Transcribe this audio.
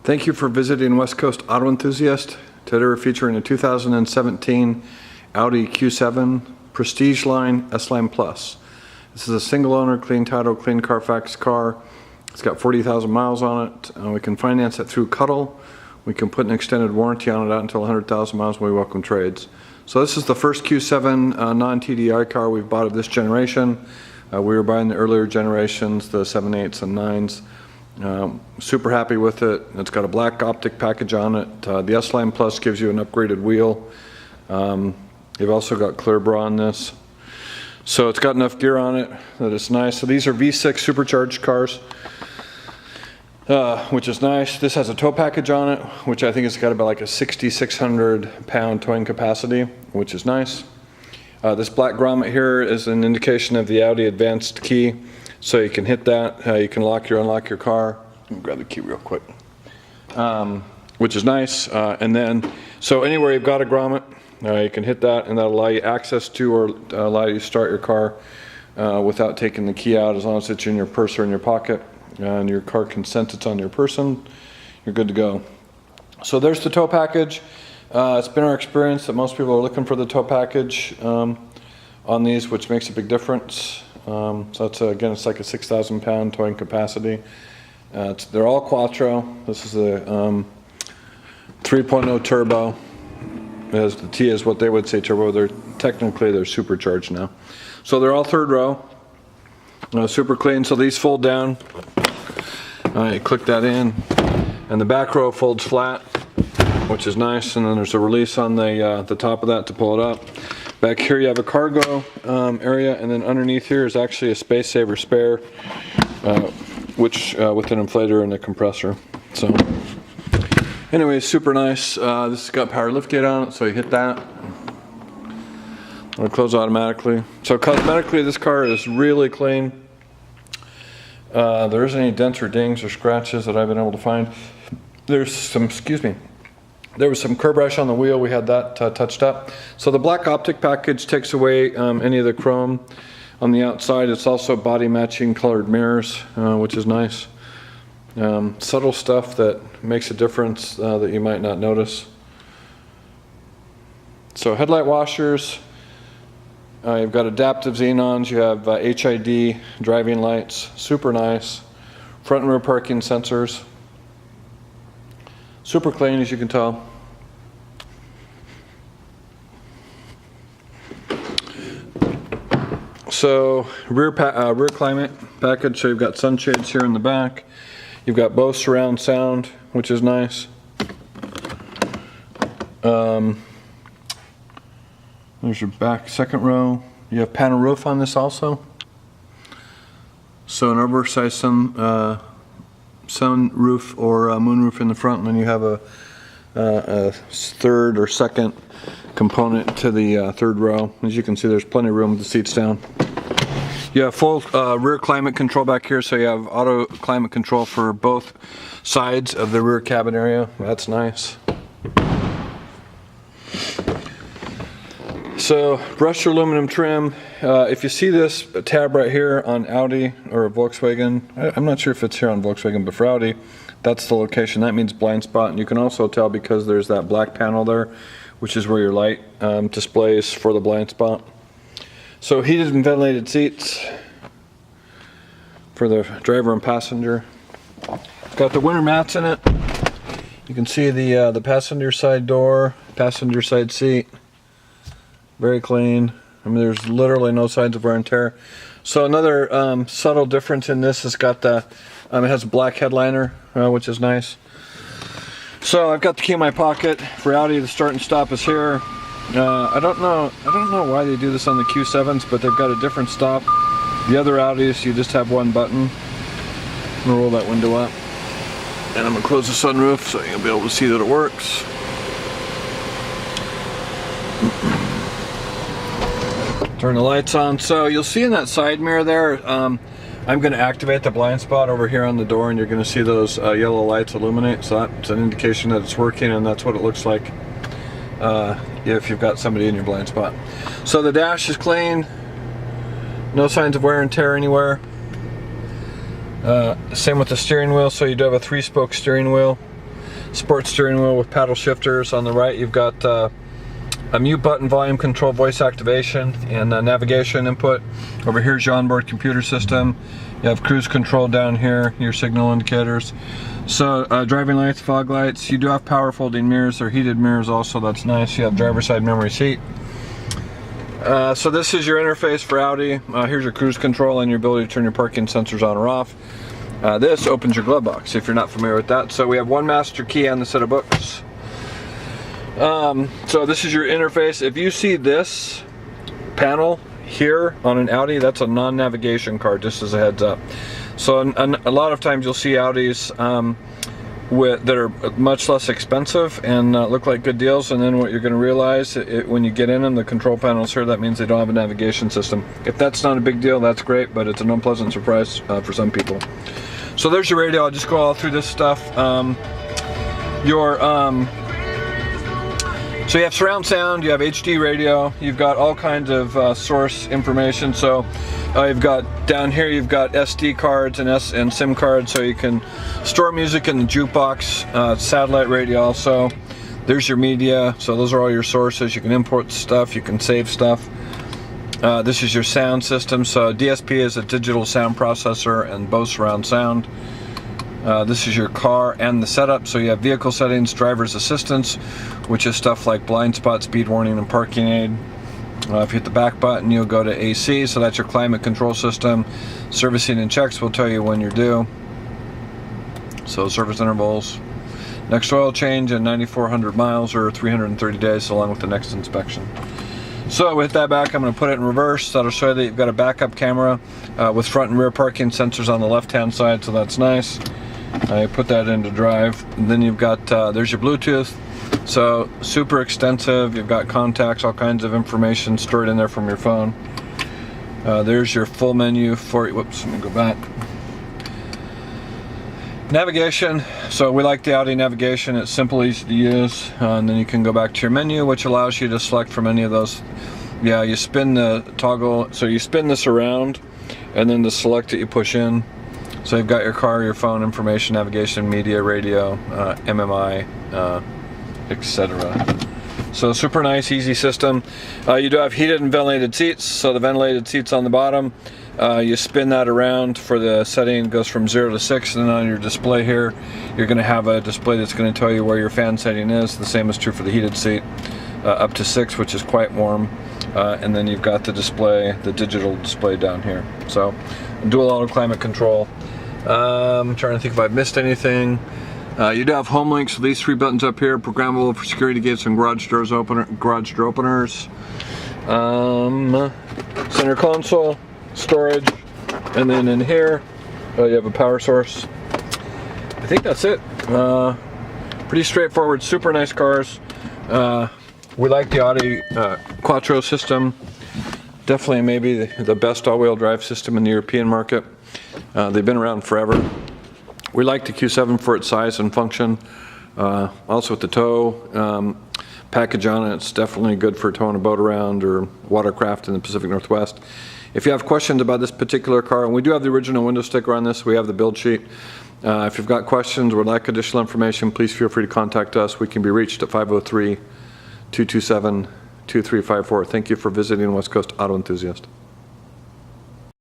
Thank you for visiting West Coast Auto Enthusiast. Today we're featuring a 2017 Audi Q7 Prestige Line S-Line Plus. This is a single owner, clean title, clean Carfax car. It's got 40,000 miles on it. We can finance it through Cuddle. We can put an extended warranty on it out until 100,000 miles when we welcome trades. So this is the first Q7 non-TDI car we've bought of this generation. We were buying the earlier generations, the 7/8s and 9s. Super happy with it. It's got a black optic package on it. The S-Line Plus gives you an upgraded wheel. You've also got clear bra on this. So it's got enough gear on it that it's nice. So these are V6 supercharged cars, which is nice. This has a tow package on it, which I think has got about like a 6,600 pound towing capacity, which is nice. This black grommet here is an indication of the Audi advanced key. So you can hit that, you can lock or unlock your car. Let me grab the key real quick. Which is nice. And then, so anywhere you've got a grommet, you can hit that and that'll allow you access to or allow you to start your car without taking the key out, as long as it's in your purse or in your pocket and your car can sense it's on your person, you're good to go. So there's the tow package. It's been our experience that most people are looking for the tow package on these, which makes a big difference. So it's again, it's like a 6,000 pound towing capacity. They're all Quattro. This is a 3.0 turbo. As the T is what they would say turbo. They're supercharged now. So they're all third row. Super clean. So these fold down. You click that in, and the back row folds flat, which is nice. And then there's a release on the top of that to pull it up. Back here you have a cargo area, and then underneath here is actually a space saver spare, which with an inflator and a compressor. So anyway, super nice. This has got power liftgate on it, so you hit that. It'll close automatically. So cosmetically, this car is really clean. There isn't any dents or dings or scratches that I've been able to find. There's some, there was some curb rash on the wheel. We had that touched up. So the black optic package takes away any of the chrome on the outside. It's also body matching colored mirrors, which is nice. Subtle stuff that makes a difference that you might not notice. So headlight washers. You've got adaptive xenons. You have HID driving lights. Super nice. Front and rear parking sensors. Super clean, as you can tell. So rear climate package. So you've got sunshades here in the back. You've got Bose surround sound, which is nice. There's your back second row. You have panel roof on this also. So an oversized sun roof or moon roof in the front, and then you have a third or second component to the third row. As you can see, there's plenty of room with the seats down. You have full rear climate control back here, so you have auto climate control for both sides of the rear cabin area. That's nice. So brushed aluminum trim. If you see this tab right here on Audi or a Volkswagen, I'm not sure if it's here on Volkswagen, but for Audi, that's the location. That means blind spot, and you can also tell because there's that black panel there, which is where your light displays for the blind spot. So heated and ventilated seats for the driver and passenger. It's got the winter mats in it. You can see the passenger side door, passenger side seat. Very clean. I mean, there's literally no signs of wear and tear. So another subtle difference in this has got the, it has a black headliner, which is nice. So I've got the key in my pocket. For Audi, the start and stop is here. I don't know why they do this on the Q7s, but they've got a different stop. The other Audis, you just have one button. I'm gonna roll that window up, and I'm gonna close the sunroof so you'll be able to see that it works. Turn the lights on. So you'll see in that side mirror there, I'm going to activate the blind spot over here on the door, and you're going to see those yellow lights illuminate. So that's an indication that it's working, and that's what it looks like if you've got somebody in your blind spot. So the dash is clean. No signs of wear and tear anywhere. Same with the steering wheel. So you do have a 3-spoke steering wheel. Sports steering wheel with paddle shifters. On the right, you've got a mute button, volume control, voice activation, and navigation input. Over here's your onboard computer system. You have cruise control down here, your signal indicators. So driving lights, fog lights. You do have power folding mirrors. They're heated mirrors also, that's nice. You have driver's side memory seat. So this is your interface for Audi. Here's your cruise control and your ability to turn your parking sensors on or off. This opens your glove box if you're not familiar with that. So we have one master key and the set of books. So this is your interface. If you see this panel here on an Audi, that's a non-navigation card, just as a heads up. So a lot of times you'll see Audis that are much less expensive and look like good deals, and then what you're going to realize when you get in them, the control panels here, that means they don't have a navigation system. If that's not a big deal, that's great, but it's an unpleasant surprise for some people. So there's your radio. I'll just go all through this stuff. So you have surround sound, you have HD radio, you've got all kinds of source information. So you've got down here, you've got SD cards and SIM cards, so you can store music in the jukebox. Satellite radio also. There's your media, so those are all your sources. You can import stuff, you can save stuff. This is your sound system. So DSP is a digital sound processor and Bose surround sound. This is your car and the setup. So you have vehicle settings, driver's assistance, which is stuff like blind spot, speed warning, and parking aid. If you hit the back button, you'll go to AC, so that's your climate control system. Servicing and checks will tell you when you're due. So service intervals. Next oil change in 9,400 miles or 330 days, along with the next inspection. So with that back, I'm going to put it in reverse. That'll show you that you've got a backup camera with front and rear parking sensors on the left-hand side, so that's nice. I put that into drive. And then you've got, there's your Bluetooth. So super extensive. You've got contacts, all kinds of information stored in there from your phone. There's your full menu for, whoops, let me go back. Navigation. So we like the Audi navigation. It's simple, easy to use. And then you can go back to your menu, which allows you to select from any of those. Yeah, you spin the toggle. So you spin this around, and then the select it you push in. So you've got your car, your phone, information, navigation, media, radio, MMI, etc. So super nice, easy system. You do have heated and ventilated seats. So the ventilated seats on the bottom, you spin that around for the setting, goes from 0 to 6, and then on your display here, you're going to have a display that's going to tell you where your fan setting is. The same is true for the heated seat, up to 6, which is quite warm. And then you've got the display, the digital display down here. So dual auto climate control. I'm trying to think if I've missed anything. You do have home links. So these 3 buttons up here, programmable for security gates and garage door openers. Center console, storage, and then in here you have a power source. I think that's it. Pretty straightforward, super nice cars. We like the Audi Quattro system. Definitely maybe the best all-wheel drive system in the European market. They've been around forever. We like the Q7 for its size and function. Also with the tow package on it, it's definitely good for towing a boat around or watercraft in the Pacific Northwest. If you have questions about this particular car, and we do have the original window sticker on this, we have the build sheet. If you've got questions or would like additional information, please feel free to contact us. We can be reached at 503-227-2354. Thank you for visiting West Coast Auto Enthusiast.